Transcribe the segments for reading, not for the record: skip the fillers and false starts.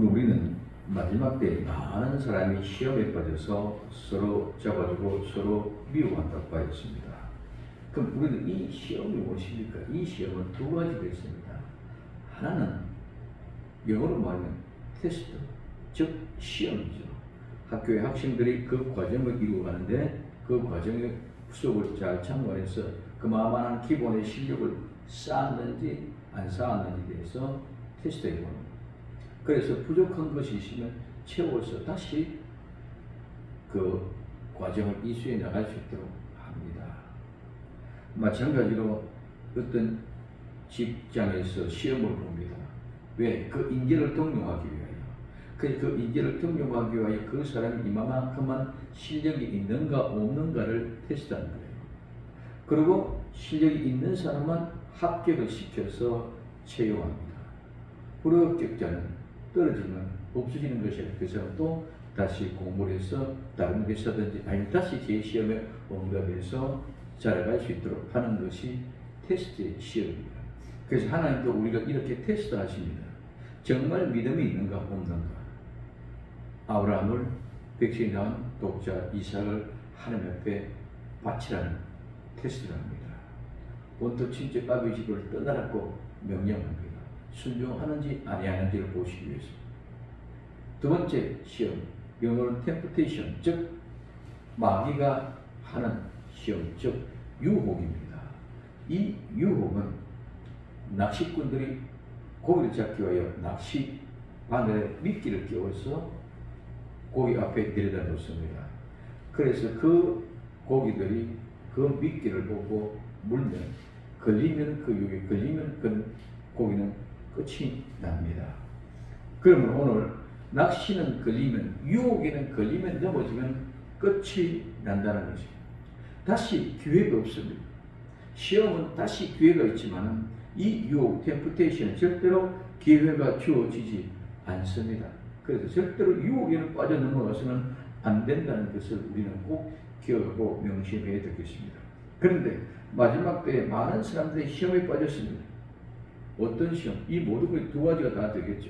우리는 마지막 때 많은 사람이 시험에 빠져서 서로 잡아주고 서로 미워한다고 하였습니다. 그럼 우리는 이 시험이 무엇입니까? 이 시험은 두 가지가 있습니다. 하나는 영어로 말하면 테스트, 즉 시험이죠. 학교의 학생들이 그 과정을 이루어가는데 그 과정의 수업을 잘 참고해서 그만한 기본의 실력을 쌓았는지 안 쌓았는지에 대해서 테스트해 봅니다. 그래서 부족한 것이 있으면 채워서 다시 그 과정을 이수해 나갈 수 있도록 합니다. 마찬가지로 어떤 직장에서 시험을 봅니다. 왜? 그 인재를 등용하기 위하여. 그 인재를 등용하기 위하여 그 사람이 이만큼만 실력이 있는가 없는가를 테스트하는 거예요. 그리고 실력이 있는 사람만 합격을 시켜서 채용합니다. 불합격자는 떨어지면 없어지는 것이라 그 사람도 다시 공부를 해서 다른 회사든지 아니면 다시 재시험에 응답해서 자라갈 수 있도록 하는 것이 테스트의 시험입니다. 그래서 하나님도 우리가 이렇게 테스트 하십니다. 정말 믿음이 있는가 없는가. 아브라함을 백성이 낳은 독자 이삭을 하나님 앞에 바치라는 테스트를 합니다. 본토 친척 아비 집을 떠나라고 명령합니다. 순종하는지 아니하는지를 보시기 위해서. 두 번째 시험, 영어로는 temptation, 즉 마귀가 하는 시험, 즉 유혹입니다. 이 유혹은 낚시꾼들이 고기를 잡기 위하여 낚시 바늘에 미끼를 끼워서 고기 앞에 내려다 놓습니다. 그래서 그 고기들이 그 미끼를 보고 물면, 걸리면 그 유혹에 걸리면 그 고기는 끝이 납니다. 그러면 오늘 낚시는 걸리면, 유혹에는 걸리면 넘어지면 끝이 난다는 것입니다. 다시 기회가 없습니다. 시험은 다시 기회가 있지만 이 유혹, 템프테이션은 절대로 기회가 주어지지 않습니다. 그래서 절대로 유혹에는 빠져 넘어가서는 안 된다는 것을 우리는 꼭 기억하고 명심해야 되겠습니다. 그런데 마지막 때에 많은 사람들이 시험에 빠졌습니다. 어떤 시험? 이 모든 것 두 가지가 다 되겠죠.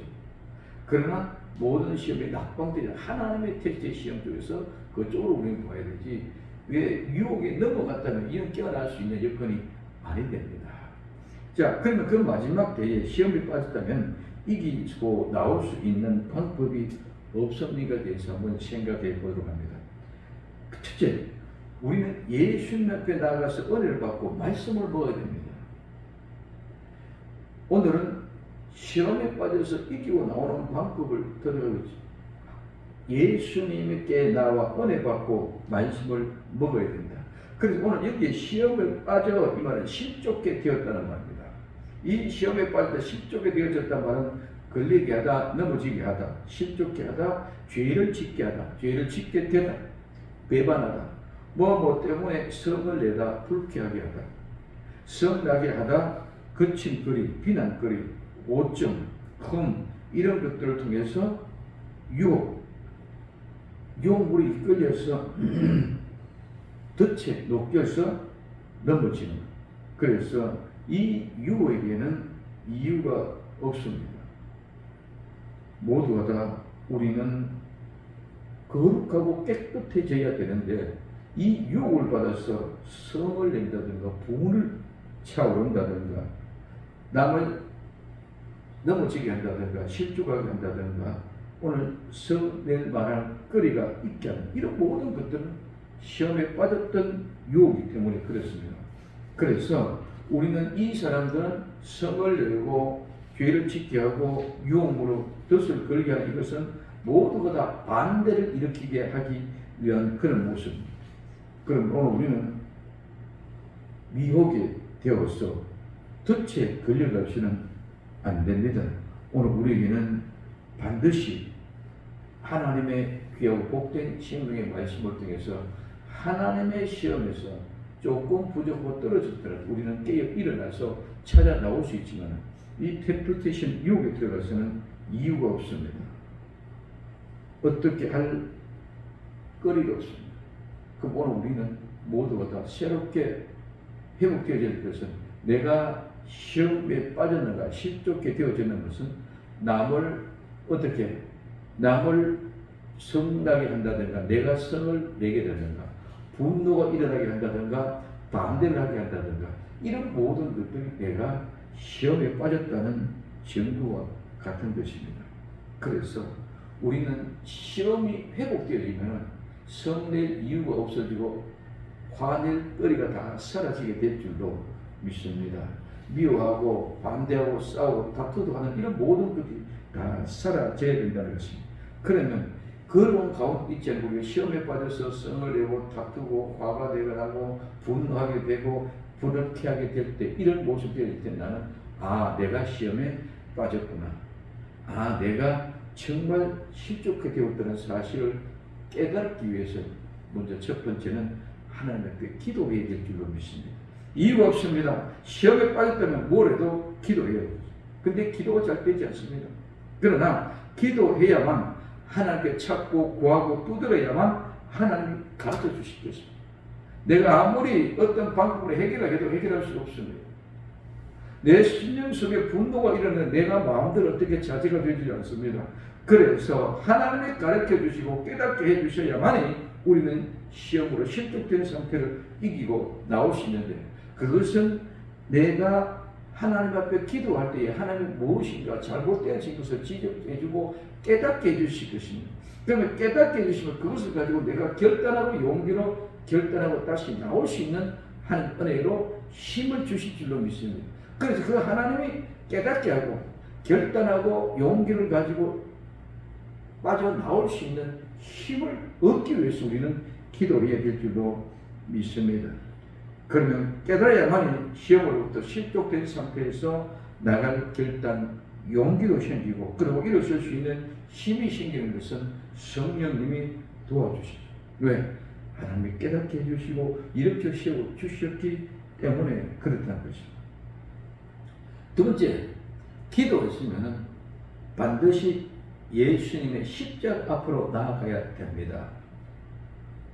그러나 모든 시험이 낙방되지 하나님의 테스트의 시험 중에서 그쪽으로 우리는 봐야 되지. 왜 유혹에 넘어갔다면 이는 깨어날 수 있는 여건이 아니 됩니다. 자, 그러면 그 마지막 때에 시험에 빠졌다면 이기고 나올 수 있는 방법이 없습니까? 대해서 한번 생각해 보도록 합니다. 첫째, 우리는 예수님 앞에 나가서 은혜를 받고 말씀을 먹어야 됩니다. 오늘은 시험에 빠져서 이기고 나오는 방법을 들어가겠죠. 예수님께 나와 은혜 받고 말씀을 먹어야 된다. 그래서 오늘 여기에 시험에 빠져 이 말은 실족게 되었다는 말입니다. 이 시험에 빠졌다 실족게 되어졌단 말은 걸리게 하다, 넘어지게 하다, 실족게 하다, 죄를 짓게 하다, 죄를 짓게 되다, 배반하다, 뭐 때문에 성을 내다 불쾌하게 하다, 성나게 하다, 거침거리, 비난거리, 오점, 흠 이런 것들을 통해서 유혹물이 이끌려서 덫에 녹여서 넘어지는 것. 그래서 이 유혹에게는 이유가 없습니다. 모두가 다 우리는 거룩하고 깨끗해져야 되는데 이 유혹을 받아서 성을 낸다든가 분을 차오른다든가 남을 넘어지게 한다든가 실족하게 한다든가 오늘 성낼 만한 거리가 있게 하는 이런 모든 것들은 시험에 빠졌던 유혹이기 때문에 그렇습니다. 그래서 우리는 이 사람들은 성을 내고 죄를 짓게 하고 유혹으로 덫을 걸게 하는 이것은 모두가 다 반대를 일으키게 하기 위한 그런 모습입니다. 그럼 오늘 우리는 미혹에 되어서 덫에 걸려가시는 안 됩니다. 오늘 우리에게는 반드시 하나님의 귀하고 복된 생명의 말씀을 통해서 하나님의 시험에서 조금 부족하고 떨어졌더라도 우리는 깨어 일어나서 찾아 나올 수 있지만 이 템플테이션 유혹에 들어가서는 이유가 없습니다. 어떻게 할 거리가 없습니다. 그럼 오늘 우리는 모두가 다 새롭게 회복되어야 될 것은 내가 시험에 빠졌는가 실족게 되어지는 것은 남을 어떻게 남을 성나게 한다든가 내가 성을 내게 되든가 분노가 일어나게 한다든가 반대를 하게 한다든가 이런 모든 것들이 내가 시험에 빠졌다는 증거와 같은 것입니다. 그래서 우리는 시험이 회복되어지면 성낼 이유가 없어지고 화낼 거리가 다 사라지게 될 줄로 믿습니다. 미워하고 반대하고 싸우고 다투도 하는 이런 모든 것들이 다 사라져야 된다는 것입니다. 그러면 그런 가운데 있지 않고 우리가 시험에 빠져서 성을 내고 다투고 화가 되고 분노하게 되고 불쾌하게 될 때 이런 모습이 될 때 나는 내가 시험에 빠졌구나. 내가 정말 실족하게 되었다는 사실을 깨닫기 위해서 먼저 첫 번째는 하나님 앞에 기도해야 될 줄로 믿습니다. 이유가 없습니다. 시험에 빠졌다면 뭘 해도 기도해요. 근데 기도가 잘 되지 않습니다. 그러나 기도해야만 하나님께 찾고 구하고 두드려야만 하나님이 가르쳐 주실 것입니다. 내가 아무리 어떤 방법으로 해결하게도 해결할 수 없습니다. 내 심령 속에 분노가 일어나는 내가 마음대로 어떻게 자제가 되지 않습니다. 그래서 하나님이 가르쳐 주시고 깨닫게 해 주셔야만이 우리는 시험으로 실족된 상태를 이기고 나올 수 있는데 그것은 내가 하나님 앞에 기도할 때에 하나님이 무엇인가 잘못된 것을 지적해 주고 깨닫게 해 주실 것입니다. 그러면 깨닫게 해 주시면 그것을 가지고 내가 결단하고 용기로 결단하고 다시 나올 수 있는 한 은혜로 힘을 주실 줄로 믿습니다. 그래서 그 하나님이 깨닫게 하고 결단하고 용기를 가지고 빠져나올 수 있는 힘을 얻기 위해서 우리는 기도해야 될 줄로 믿습니다. 그러면 깨달아야만이 시험으로부터 실족된 상태에서 나갈 결단, 용기도 생기고 그리고 일어설 수 있는 힘이 생기는 것은 성령님이 도와주시죠. 왜? 하나님이 깨닫게 해주시고 일으켜 세워주셨기 때문에 그렇다는 것입니다. 두 번째, 기도했으면 반드시 예수님의 십자가 앞으로 나아가야 됩니다.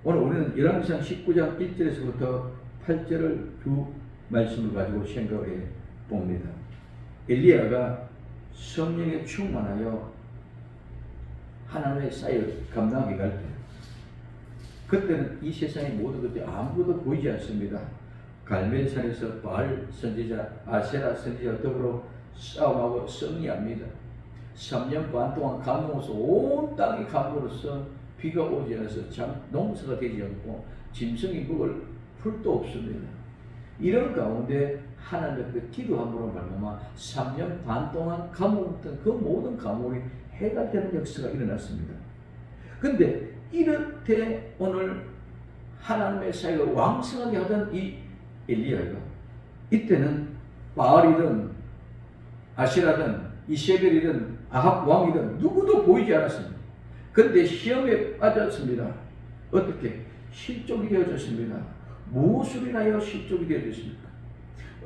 오늘 우리는 열왕기상 19장 1절에서부터 8절을 두 말씀을 가지고 생각해 봅니다. 엘리야가 성령에 충만하여 하나님의 사역을 감당하게 갈 때, 그때는 이 세상의 모든 것들이 아무것도 보이지 않습니다. 갈멜산에서 바알 선지자, 아세라 선지자 더불어 싸움하고 승리합니다. 3년 반 동안 가뭄으로서 온 땅이 가뭄으로써 비가 오지 않아서 농사가 되지 않고 짐승이 먹을 풀도 없습니다. 이런 가운데 하나님 앞에 기도함으로 말미암아 3년 반 동안 가뭄했던 그 모든 가뭄이 해결되는 역사가 일어났습니다. 그런데 이럴 때 오늘 하나님의 사역을 왕성하게 하던 이 엘리야가 이때는 바알이든 아시라든 이세벨이든 아합 왕이든 누구도 보이지 않았습니다. 그런데 시험에 빠졌습니다. 어떻게? 실족이 되어졌습니다. 무엇을 인하여 실족이 되어졌습니까?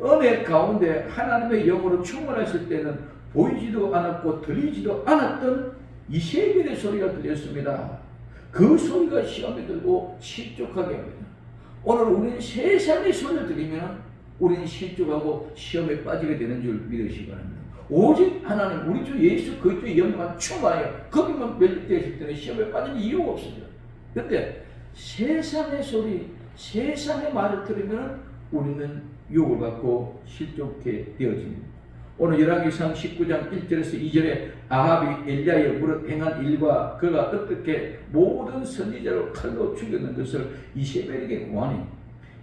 은혜 가운데 하나님의 영으로 충만했을 때는 보이지도 않았고 들리지도 않았던 이세벨의 소리가 들렸습니다. 그 소리가 시험에 들고 실족하게 합니다. 오늘 우리는 세상의 소리를 들으면 우리는 실족하고 시험에 빠지게 되는 줄 믿으시기 바랍니다. 오직 하나님 우리 주 예수 그리스도의 영만 충만하여 거기만 멸립되었을 때는 시험에 빠질 이유가 없습니다. 그런데 세상의 소리, 세상의 말을 들으면 우리는 욕을 받고 실족해 되어집니다. 오늘 열왕기상 19장 1절에서 2절에 아합이 엘리야의 무릇 행한 일과 그가 어떻게 모든 선지자를 칼로 죽였는 것을 이세벨에게 고하니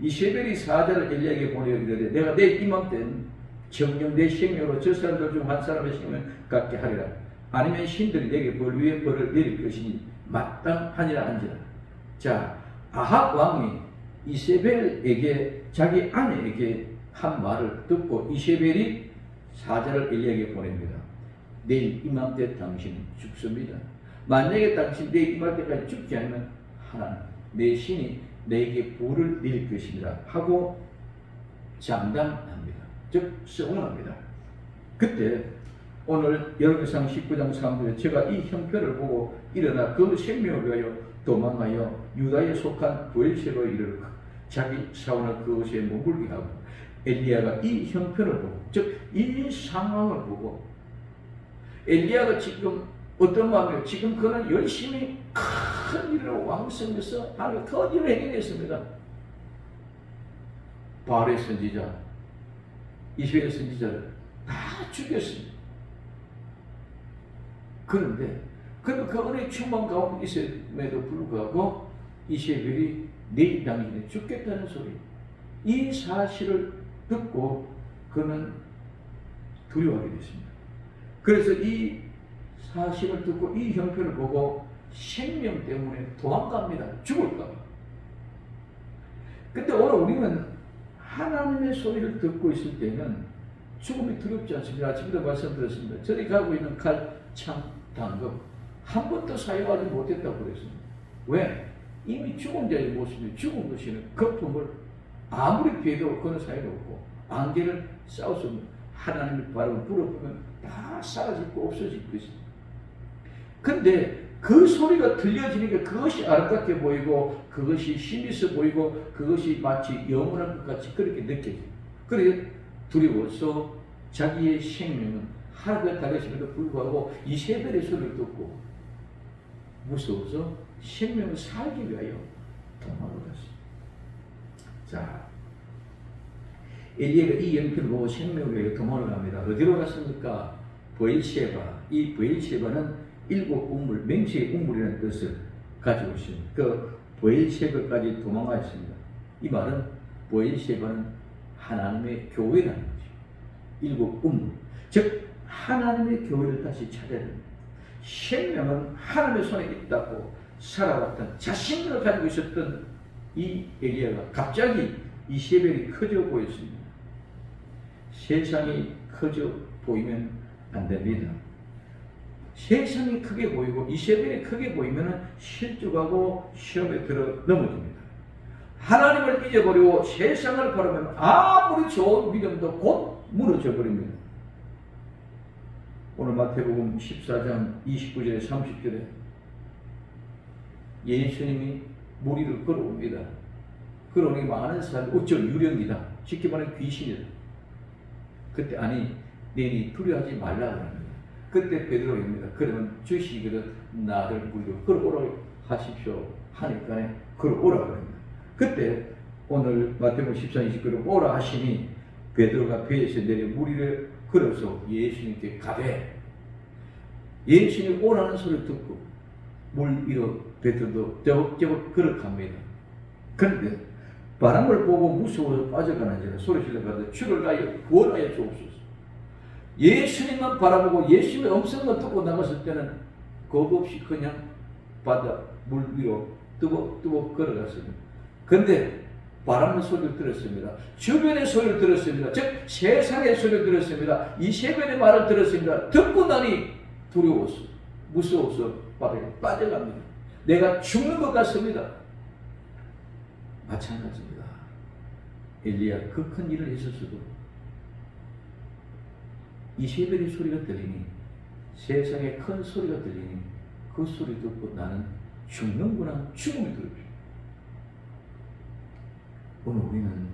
이세벨이 사자를 엘리야에게 보내어 이르되 내가 내 이맘때는 정녕 내 생명으로 저 사람들 중 한 사람의 생명을 갖게 하리라. 아니면 신들이 내게 벌 위에 벌을 내릴 것이니 마땅하니라 한지라. 자, 아합 왕이 이세벨에게 자기 아내에게 한 말을 듣고 이세벨이 사자를 엘리야에게 보냅니다. 내일 이맘때 당신 죽습니다. 만약에 당신 내일 이맘때까지 죽지 않으면 하나님 내 신이 내게 불을 내릴 것입니다 하고 장담합니다. 즉 서운합니다. 그때 오늘 열왕기상 19장 3절에 제가 이 형편을 보고 일어나 그 생명을 위하여 도망하여 유다에 속한 브엘세바에 이르러 자기 사원을 그곳에 머물게 하고 엘리야가 이 형편을 보고 즉 이 상황을 보고 엘리야가 지금 어떤 마음이에요? 지금 그는 열심히 큰 일을 왕성해서 하나님 큰 일을 행했습니다. 바알의 선지자, 이스라엘 선지자를 다 죽였습니다. 그런데 그 은혜의 충만 가운데 있음에도 불구하고 이세벨이 내일 당신이 죽겠다는 소리, 이 사실을 듣고 그는 두려워하게 됐습니다. 그래서 이 사실을 듣고 이 형편을 보고 생명 때문에 도망갑니다. 죽을까 봐. 근데 오늘 우리는 하나님의 소리를 듣고 있을 때는 죽음이 두렵지 않습니다. 아침에도 말씀드렸습니다. 저리 가고 있는 칼, 창, 단검 한 번도 사용하지 못했다고 그랬습니다. 왜? 이미 죽은 자의 모습이 죽은 것이는 거품을 아무리 피해도 그는 사용없고 안개를 싸울 수 없는 하나님의 바람을 불어보면 다 사라지고 없어질 것입니다. 근데 그 소리가 들려지니까 그것이 아름답게 보이고 그것이 힘있어 보이고 그것이 마치 영원한 것 같이 그렇게 느껴져요. 그래 두려워서 자기의 생명은 하루가 달렸음에도 불구하고 이세벨의 소리를 듣고 무서워서 생명을 살기 위하여 도망을 갔습니다. 자, 엘리야가 이 형편을 보고 생명을 위하여 도망을 갑니다. 어디로 갔습니까? 브엘셰바. 이 브엘셰바는 일곱 우물, 맹세의 우물이라는 뜻을 가지고 있습니다. 그 브엘셰바까지 도망가였습니다. 이 말은 브엘셰바는 하나님의 교회라는 것이죠. 일곱 우물, 즉 하나님의 교회를 다시 찾아야 됩니다. 생명은 하나님의 손에 있다고 살아왔던 자신을 가지고 있었던 이 엘리야가 갑자기 이세벨이 커져 보였습니다. 세상이 커져 보이면 안 됩니다. 세상이 크게 보이고 이세벨이 크게 보이면 실족하고 시험에 들어 넘어집니다. 하나님을 잊어버리고 세상을 바라보면 아무리 좋은 믿음도 곧 무너져 버립니다. 오늘 마태복음 14장 29절에 30절에 예수님이 무리를 끌어옵니다. 그러니 많은 사람이 어쩌 유령이다. 쉽게 말하면 귀신이다. 그때 아니 너희 두려워하지 말라고 합니다. 그때 베드로입니다. 그러면 주시기를 나를 무리로 끌어오라 하십시오 하니까 끌어오라고 합니다. 그때 오늘 마태복음 14장 29절에 오라 하시니 베드로가 배에서 내려 무리를 걸어서 예수님께 가되 예수님이 오라는 소리를 듣고 물 위로 베드로도 저벅저벅 걸어갑니다. 그런데 바람을 보고 무서워서 빠져가는지라 소리 질러가지고 주를 나여 구원하여 주옵소서. 예수님만 바라보고 예수님의 음성만 듣고 나갔을 때는 겁 없이 그냥 바다 물 위로 뚜벅뚜벅 걸어갔습니다. 그런데 바람의 소리를 들었습니다. 주변의 소리를 들었습니다. 즉 세상의 소리를 들었습니다. 이세벨의 말을 들었습니다. 듣고 나니 두려워서 무서워서 바다에 빠져갑니다. 내가 죽는 것 같습니다. 마찬가지입니다. 엘리야 그 큰 일을 했었어도 이세벨의 소리가 들리니 세상에 큰 소리가 들리니 그 소리 듣고 나는 죽는구나 죽음이 들었죠. 오늘 우리는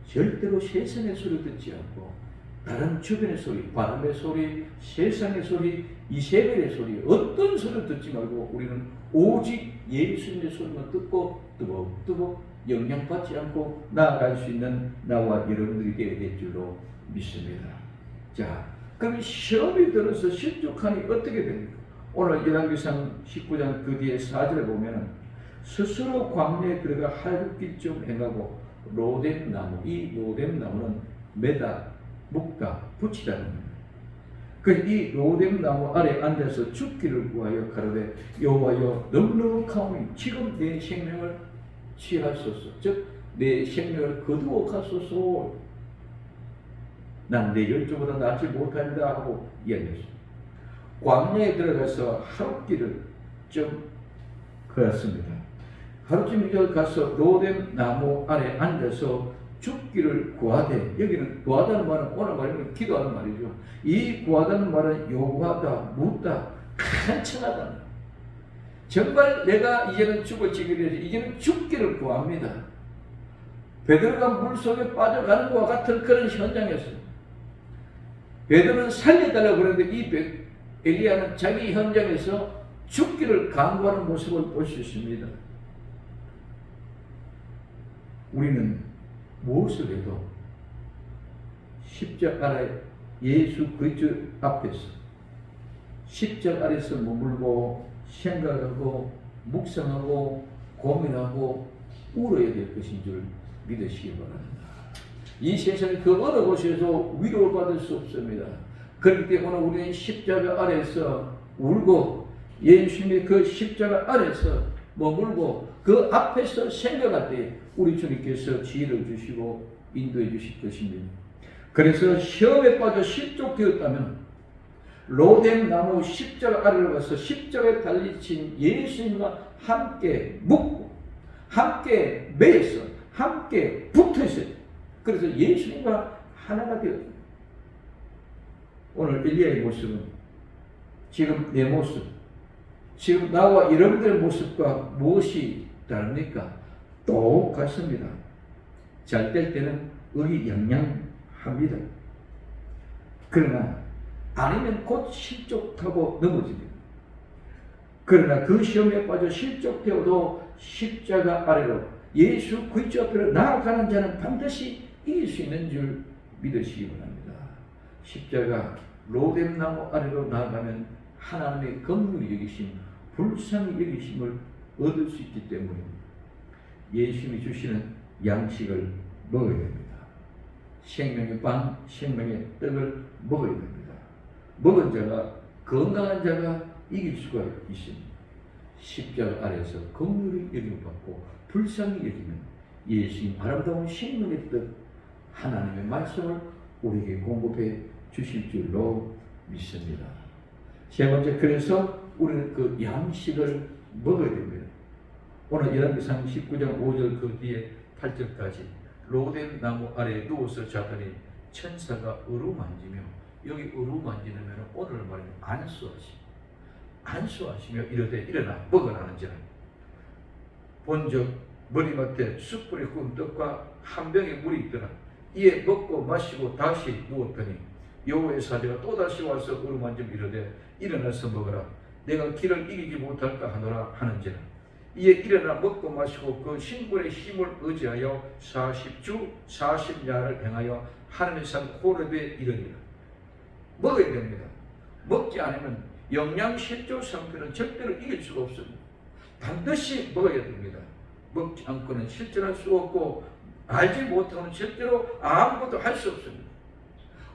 절대로 세상의 소리 듣지 않고 다른 주변의 소리, 바람의 소리, 세상의 소리, 이세벨의 소리 어떤 소리를 듣지 말고 우리는 오직 예수님의 소리만 듣고 뜨벅뜨벅 영향받지 않고 나아갈 수 있는 나와 여러분들이 되어야 될 줄로 믿습니다. 자, 그럼 시험이 들어서 실족하니 어떻게 됩니까? 오늘 열왕기상 19장 그 뒤에 4절에 보면은 스스로 광야에 들어가 할굽길 좀 행하고 로뎀나무, 이 로뎀나무는 매다, 묶다, 붙이다는 겁니다. 이 로뎀나무 아래 앉아서 죽기를 구하여 가로되 여호와여 넉넉하오니 지금 내 생명을 취하소서. 즉 내 생명을 거두어가소서. 난 내 열조보다 낫지 못한다 하고 이야기했습니다. 광야에 들어가서 하룻길을 좀 걸었습니다. 하루쯤 가서 로뎀나무 아래 앉아서 죽기를 구하되, 여기는 구하다는 말은 오늘 말하면 기도하는 말이죠. 이 구하다는 말은 요구하다, 묻다, 간청하다. 정말 내가 이제는 죽을 지경이 되지 이제는 죽기를 구합니다. 베드로가 물속에 빠져가는 것과 같은 그런 현장에서 베드로는 살려달라고 그러는데 이 엘리야는 자기 현장에서 죽기를 강구하는 모습을 볼 수 있습니다. 우리는 무엇을 해도 십자가 아래 예수 그리스도 앞에서 십자가 아래서 머물고 생각하고 묵상하고 고민하고 울어야 될 것인 줄 믿으시기 바랍니다. 이 세상의 그 어느 곳에서 위로를 받을 수 없습니다. 그렇기 때문에 우리는 십자가 아래서 울고 예수님의 그 십자가 아래서 머물고 그 앞에서 생각할 때 우리 주님께서 지혜를 주시고 인도해 주실 것입니다. 그래서 시험에 빠져 실족되었다면 로뎀 나무 십자가 아래로 가서 십자가에 달리신 예수님과 함께 묵고 함께 매여서 함께 붙어있어요. 그래서 예수님과 하나가 되었습니다. 오늘 엘리야의 모습은 지금 내 모습, 지금 나와 여러분들의 모습과 무엇이 다릅니까? 똑같습니다. 잘 될 때는 의기양양합니다. 그러나 아니면 곧 실족하고 넘어집니다. 그러나 그 시험에 빠져 실족되어도 십자가 아래로 예수 그리스도 앞으로 나아가는 자는 반드시 이길 수 있는 줄 믿으시기 바랍니다. 십자가 로뎀 나무 아래로 나아가면 하나님의 긍휼히 여기심, 불쌍히 여기심을 얻을 수 있기 때문입니다. 예수님이 주시는 양식을 먹어야 됩니다. 생명의 빵, 생명의 떡을 먹어야 됩니다. 먹은 자가, 건강한 자가 이길 수가 있습니다. 십자가 아래에서 긍휼히 여김받고 불쌍히 여기면 예수님 아름다운 생명의 떡, 하나님의 말씀을 우리에게 공급해 주실 줄로 믿습니다. 세 번째, 그래서 우리는 그 양식을 먹어야 됩니다. 오늘 열왕기상 19장 5절 그 뒤에 8절까지 로뎀 나무 아래에 누워서 자더니 천사가 어루만지며, 여기 어루만지면 오늘 말하면 안수하시며 이르되 일어나 먹으라는 자는 본즉 머리맡에 숯불에 구운 떡과 한 병에 물이 있더라. 이에 먹고 마시고 다시 누웠더니 여호와의 사자가 또다시 와서 어루만지며 이르되 일어나서 먹으라. 내가 길을 이기지 못할까 하노라 하는지라. 이에 일어나 먹고 마시고 그 신분의 힘을 의지하여 40주 40야를 행하여 하나님의 산 호렙에 이르니라. 먹어야 됩니다. 먹지 않으면 영양실조 상태는 절대로 이길 수가 없습니다. 반드시 먹어야 됩니다. 먹지 않고는 실천할 수 없고 알지 못하면 절대로 아무것도 할 수 없습니다.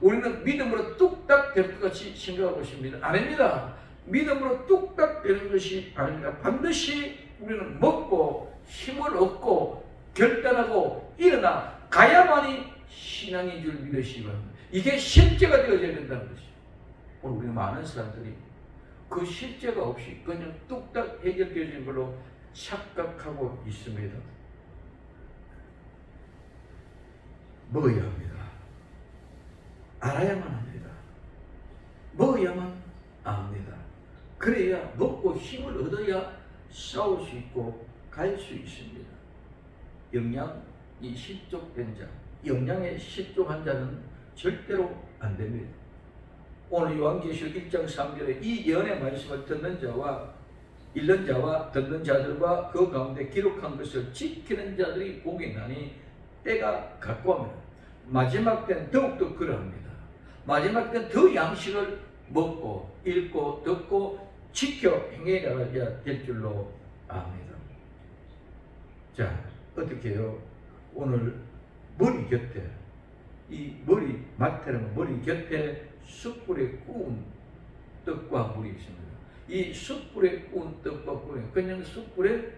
우리는 믿음으로 뚝딱 될 것 같이 생각하고 있습니다. 아닙니다. 믿음으로 뚝딱 되는 것이 아닙니다. 반드시 우리는 먹고 힘을 얻고 결단하고 일어나 가야만이 신앙인 줄 믿으시기 바랍니다. 이게 실제가 되어져야 된다는 것이죠. 오늘 우리 많은 사람들이 그 실제가 없이 그냥 뚝딱 해결되어지는 걸로 착각하고 있습니다. 먹어야 합니다. 알아야만 합니다. 먹어야만 압니다. 그래야 먹고 힘을 얻어야 싸울 수 있고 갈 수 있습니다. 영양이 실족된 자, 영양에 실족한 자는 절대로 안 됩니다. 오늘 요한계시록 1장 3절에 이 예언의 말씀을 듣는 자와 읽는 자와 듣는 자들과 그 가운데 기록한 것을 지키는 자들이 복이 있나니 때가 가까우면 마지막 때는 더욱더 그러합니다. 마지막 때는 더 양식을 먹고 읽고 듣고 지켜 행해 나가야 될 줄로 압니다. 자, 어떻게 해요? 오늘 머리 곁에, 이 머리 마태는 머리 곁에 숯불에 구운 떡과 물이 있습니다. 이 숯불에 구운 떡과 물이 그냥 숯불에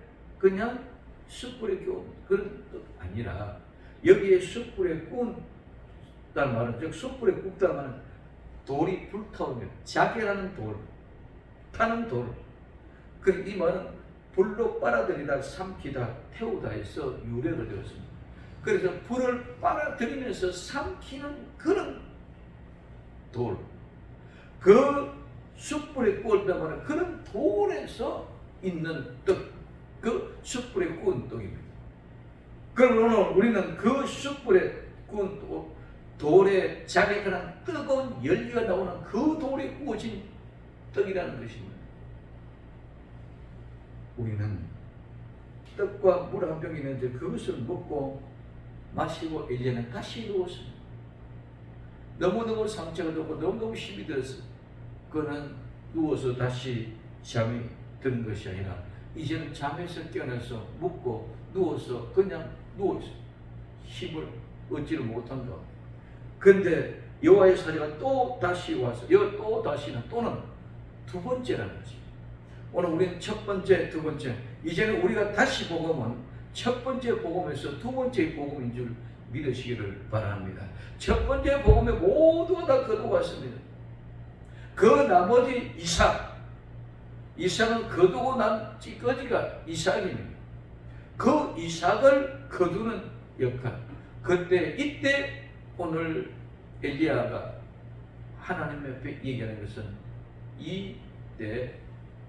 구운 그런 떡 아니라 여기에 숯불에 구운다는 말은, 즉 숯불에 굽다는 말은 돌이 불타오르면 자개라는 돌, 타는 돌. 이 말은 불로 빨아들이다, 삼키다, 태우다 해서 유래가 되었습니다. 그래서 불을 빨아들이면서 삼키는 그런 돌. 그 숯불에 구웠다는 말은 그런 돌에서 있는 떡, 그 숯불에 구운 떡입니다. 그럼 오늘 우리는 그 숯불에 구운 돌에 자기가 뜨거운 열기가 나오는 그 돌에 구워진 떡이라는 것입니다. 우리는 떡과 물 한 병이 있는데 그것을 먹고 마시고 엘리야는 다시 누웠습니다. 너무너무 상처가 되고 너무너무 힘이 들어서 그는 누워서 다시 잠이 드는 것이 아니라 이제는 잠에서 깨어나서 묵고 누워서 그냥 누워있어요. 힘을 얻지를 못한다. 근데 여호와의 사자가 또 다시 와서 또 다시는 또는 두 번째라는 거지. 오늘 우리는 첫 번째, 두 번째, 이제는 우리가 다시 복음은 첫 번째 복음에서 두 번째 복음인 줄 믿으시기를 바랍니다. 첫 번째 복음에 모두가 다 거두었습니다. 그 나머지 이삭은 거두고 난 찌꺼기가 이삭입니다. 그 이삭을 거두는 역할. 이때 오늘 엘리야가 하나님 앞에 얘기하는 것은 이때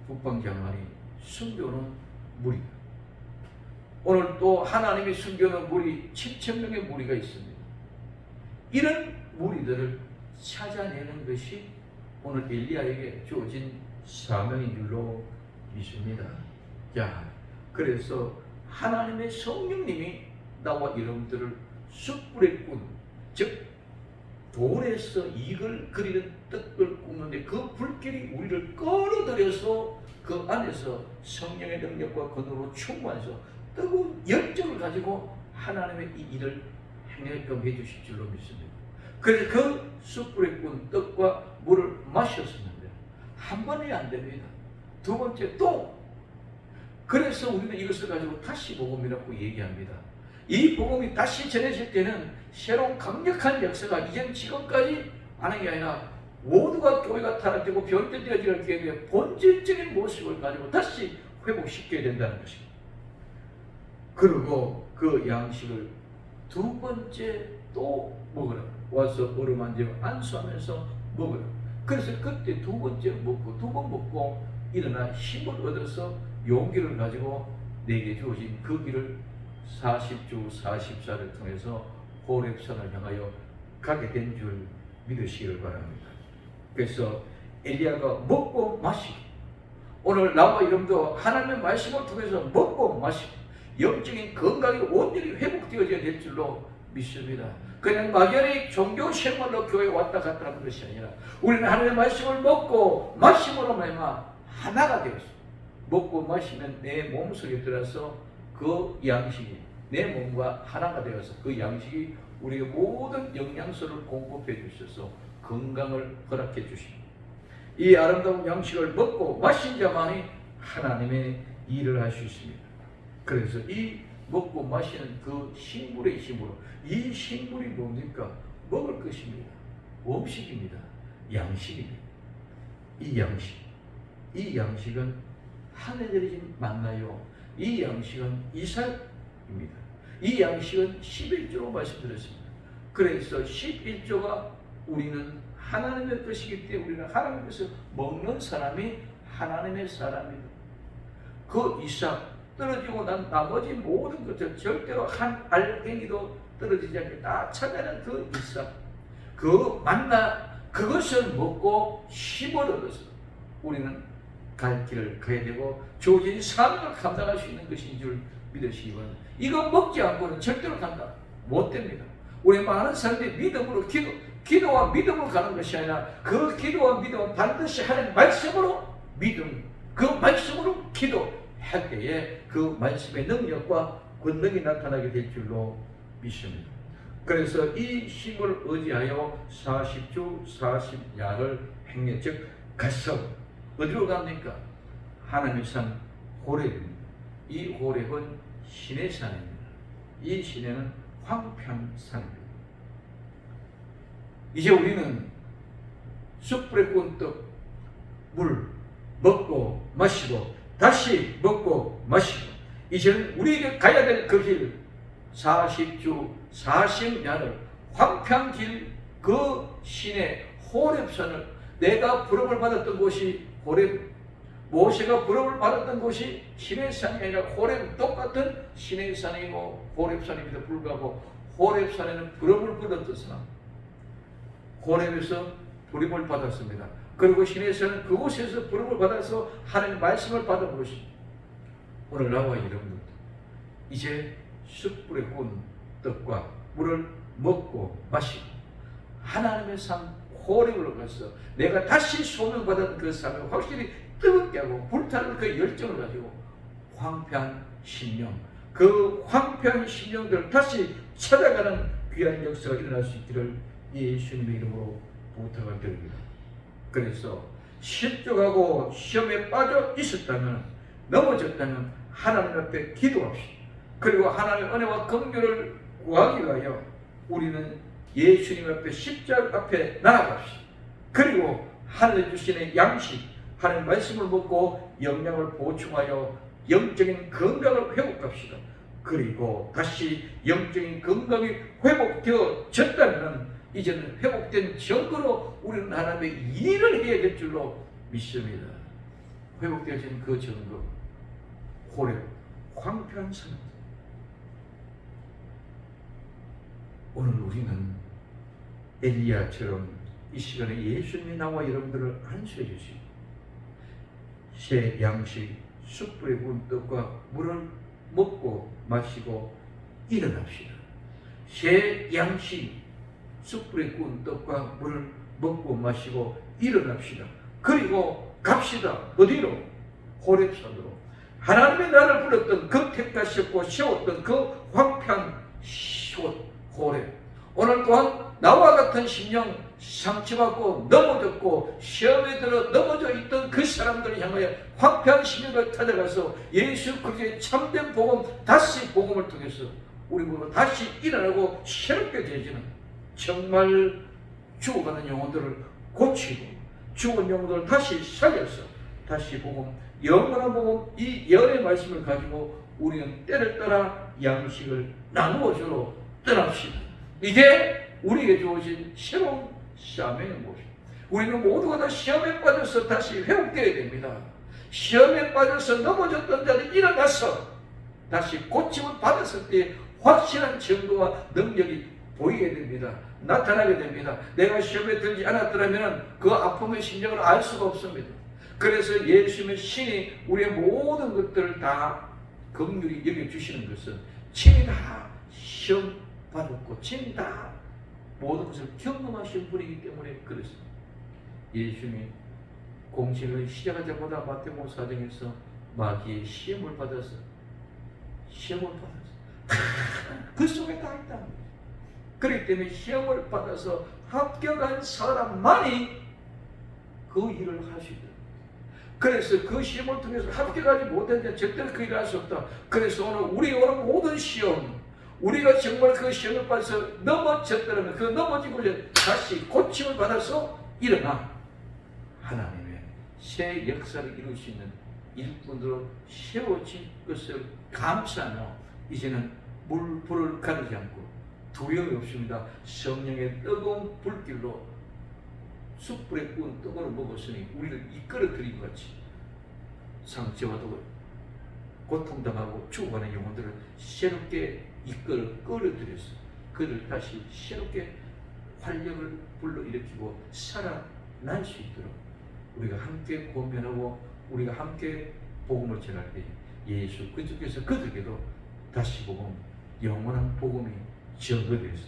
북방장관이 숨겨놓은 물이다. 오늘 또 하나님이 숨겨놓은 물이 7,000명의 무리가 있습니다. 이런 무리들을 찾아내는 것이 오늘 엘리야에게 주어진 사명인 줄로 믿습니다. 자, 그래서 하나님의 성령님이 나와 여러분들을 숯불에 꾼, 즉 돌에서 이걸 그리는 떡을 굽는데 그 불길이 우리를 끌어들여서 그 안에서 성령의 능력과 권능으로 충만해서 뜨거운 열정을 가지고 하나님의 이 일을 행하게끔 해주실 줄로 믿습니다. 그래서 그 숯불에 꾼 떡과 물을 마셨었는데 한 번에 안 됩니다. 두 번째 또. 그래서 우리는 이것을 가지고 다시 복음이라고 얘기합니다. 이 복음이 다시 전해질 때는 새로운 강력한 역사가 이제는 지금까지 하는 게 아니라 모두가 교회가 타락되고 변질되어질 기회에 본질적인 모습을 가지고 다시 회복시켜야 된다는 것입니다. 그리고 그 양식을 두 번째 또 먹으라. 와서 어루만지고 안수하면서 먹으라. 그래서 그때 두 번째 먹고 두 번 먹고 일어나 힘을 얻어서 용기를 가지고 내게 주어진 그 길을 40주 40사를 통해서 호렙산을 향하여 가게 된 줄 믿으시기를 바랍니다. 그래서 엘리야가 먹고 마시고 오늘 나와 여러분도 하나님의 말씀을 통해서 먹고 마시고 영적인 건강이 온전히 회복되어져야 될 줄로 믿습니다. 그냥 막연히 종교 생활로 교회에 왔다 갔다 하는 것이 아니라 우리는 하나님의 말씀을 먹고 마심으로 말미암아 하나가 되었습니다. 먹고 마시면 내 몸속에 들어서 그 양식이 내 몸과 하나가 되어서 그 양식이 우리의 모든 영양소를 공급해 주셔서 건강을 허락해 주십니다. 이 아름다운 양식을 먹고 마신 자만이 하나님의 일을 할 수 있습니다. 그래서 이 먹고 마시는 그 식물의 힘으로 이 식물이 뭡니까? 먹을 것입니다. 음식입니다. 양식입니다. 이 양식은 하늘에 내려진 만나요. 이 양식은 이삭입니다. 이 양식은 11조로 말씀드렸습니다. 그래서 11조가 우리는 하나님의 것이기 때문에 우리는 하나님의 것을 먹는 사람이 하나님의 사람입니다. 그 이삭 떨어지고 난 나머지 모든 것들 절대로 한 알갱이도 떨어지지 않게 다 찾아낸 그 이삭 그 만나 그것을 먹고 힘을 얻어서 우리는 갈 길을 가야 되고 주어진 사명을 감당할 수 있는 것인 줄 믿으시기 바랍니다. 이거 먹지 않고는 절대로 간다. 못 됩니다. 우리 많은 사람들이 믿음으로 기도와 믿음으로 가는 것이 아니라 그 기도와 믿음은 반드시 하나님 말씀으로 믿음 그 말씀으로 기도할 때에 그 말씀의 능력과 권능이 나타나게 될 줄로 믿습니다. 그래서 이 힘을 의지하여 40주 40야를 행해 즉 가서 어디로 갑니까? 하나님의 산 호렙입니다. 이 호렙은 신의 산입니다. 이 시내는 황평산입니다. 이제 우리는 숯불에 구운 떡, 물 먹고 마시고 다시 먹고 마시고 이제는 우리에게 가야 될 그 길 40주 40야를 황평길 그 시내 호렙산을 내가 부름을 받았던 곳이 호렙 모세가 부름을 받았던 곳이 시내산이 아니라 호렙 똑같은 시내산이고 호렙산임에도 불구하고 호렙산에는 부름을 받았던 사람 호렙에서 부름을 받았습니다. 그리고 신에서는 그곳에서 부름을 받아서 하나님의 말씀을 받은 것이 오늘 나와 여러분들 이제 숯불에 구운 떡과 물을 먹고 마시고 하나님의 삶 호reb으로 가서 내가 다시 소명받은 그 삶을 확실히 뜨겁게 하고 불타는 그 열정을 가지고 황폐한 심령, 그 황폐한 심령들을 다시 찾아가는 귀한 역사가 일어날 수 있기를 예수님의 이름으로 부탁을 드립니다. 그래서 실족하고 시험에 빠져 있었다면, 넘어졌다면 하나님 앞에 기도합시다. 그리고 하나님의 은혜와 긍휼을 구하기 위하여 우리는 예수님 앞에 십자가 앞에 나아갑시다. 그리고 하늘 주시는 양식, 하나님 말씀을 먹고 영양을 보충하여 영적인 건강을 회복합시다. 그리고 다시 영적인 건강이 회복되어졌다면 이제는 회복된 증거로 우리는 하나님의 일을 해야 될 줄로 믿습니다. 회복되어진 그 증거, 호렙, 황폐한 삶. 오늘 우리는 엘리야처럼 이 시간에 예수님이 나와 여러분들을 안수해 주시고 새 양식 숯불에 구운 떡과 물을 먹고 마시고 일어납시다. 새 양식 숯불에 구운 떡과 물을 먹고 마시고 일어납시다. 그리고 갑시다. 어디로? 호렙산으로. 하나님의 나를 불렀던 그 택하셨고 세웠던 그 황폐한 호렙. 오늘 또한 나와 같은 심령 상처받고 넘어졌고 시험에 들어 넘어져 있던 그 사람들을 향하여 황폐한 심령을 찾아가서 예수 그리스도의 참된 복음, 다시 복음을 통해서 우리 모두 다시 일어나고 새롭게 되어지는, 정말 죽어가는 영혼들을 고치고 죽은 영혼들을 다시 살려서 다시 복음, 영원한 복음, 이 예언의 말씀을 가지고 우리는 때를 따라 양식을 나누어 주러 떠납시다. 이제 우리에게 주어진 새로운 사명의 모습. 우리는 모두가 다 시험에 빠져서 다시 회복되어야 됩니다. 시험에 빠져서 넘어졌던 자들이 일어나서 다시 고침을 받았을 때 확실한 증거와 능력이 보이게 됩니다. 나타나게 됩니다. 내가 시험에 들지 않았더라면 그 아픔의 심정을 알 수가 없습니다. 그래서 예수님의 신이 우리의 모든 것들을 다 긍휼히 여겨주시는 것은 친히 다 시험 받았고 친히 다 모든 것을 경험하신 분이기 때문에 그렇습니다. 예수님이 공식을 시작하자마자 마태복음 4장에서 마귀의 시험을 받아서 그 속에 다 있다. 그렇기 때문에 시험을 받아서 합격한 사람만이 그 일을 할 수 있다. 그래서 그 시험을 통해서 합격하지 못한 자는 절대로 그 일을 할 수 없다. 그래서 오늘 우리 오는 모든 시험, 우리가 정말 그 시험을 받아서 넘어졌다면 그 넘어지고 다시 고침을 받아서 일어나 하나님의 새 역사를 이룰 수 있는 일꾼으로 세워진 것을 감사하며 이제는 불을 가리지 않고 두려움이 없습니다. 성령의 뜨거운 불길로 숯불에 구운 떡으로 먹었으니 우리를 이끌어 드린 것 같이 상처와도 고통당하고 죽어가는 영혼들을 새롭게 이끌어 끌어들여서 그를 다시 새롭게 활력을 불러일으키고 살아날 수 있도록 우리가 함께 권면하고 우리가 함께 복음을 전할 때 예수 그리스도께서 그들에게도 다시 복음, 영원한 복음이 증거되어서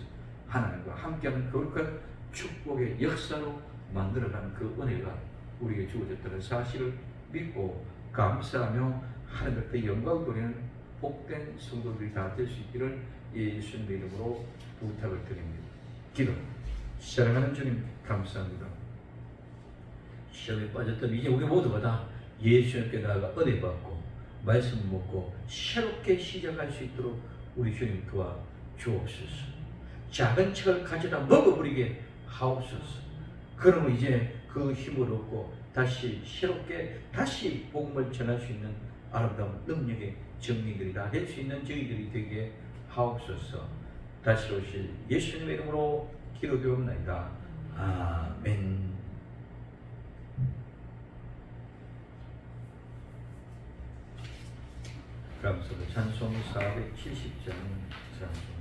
하나님과 함께하는 거룩한 축복의 역사로 만들어가는 그 은혜가 우리에게 주어졌다는 사실을 믿고 감사하며 하나님 앞에 영광 돌리는 복된 성도들이 다 될 수 있기를 예수님의 이름으로 부탁을 드립니다. 기도. 사랑하는 주님 감사합니다. 시험에 빠졌던 이제 우리 모두가 다 예수님께 나아가 은혜 받고 말씀을 먹고 새롭게 시작할 수 있도록 우리 주님 도와 주옵소서. 작은 책을 가져다 먹어버리게 하옵소서. 그러면 이제 그 힘을 얻고 다시 새롭게 다시 복음을 전할 수 있는 아름다운 능력의 정리들이 다 할 수 있는 저희들이 되게 하옵소서. 다시 오실 예수님의 이름으로 기도드리옵나이다. 아멘. 감사합니다. 찬송 470장 찬송.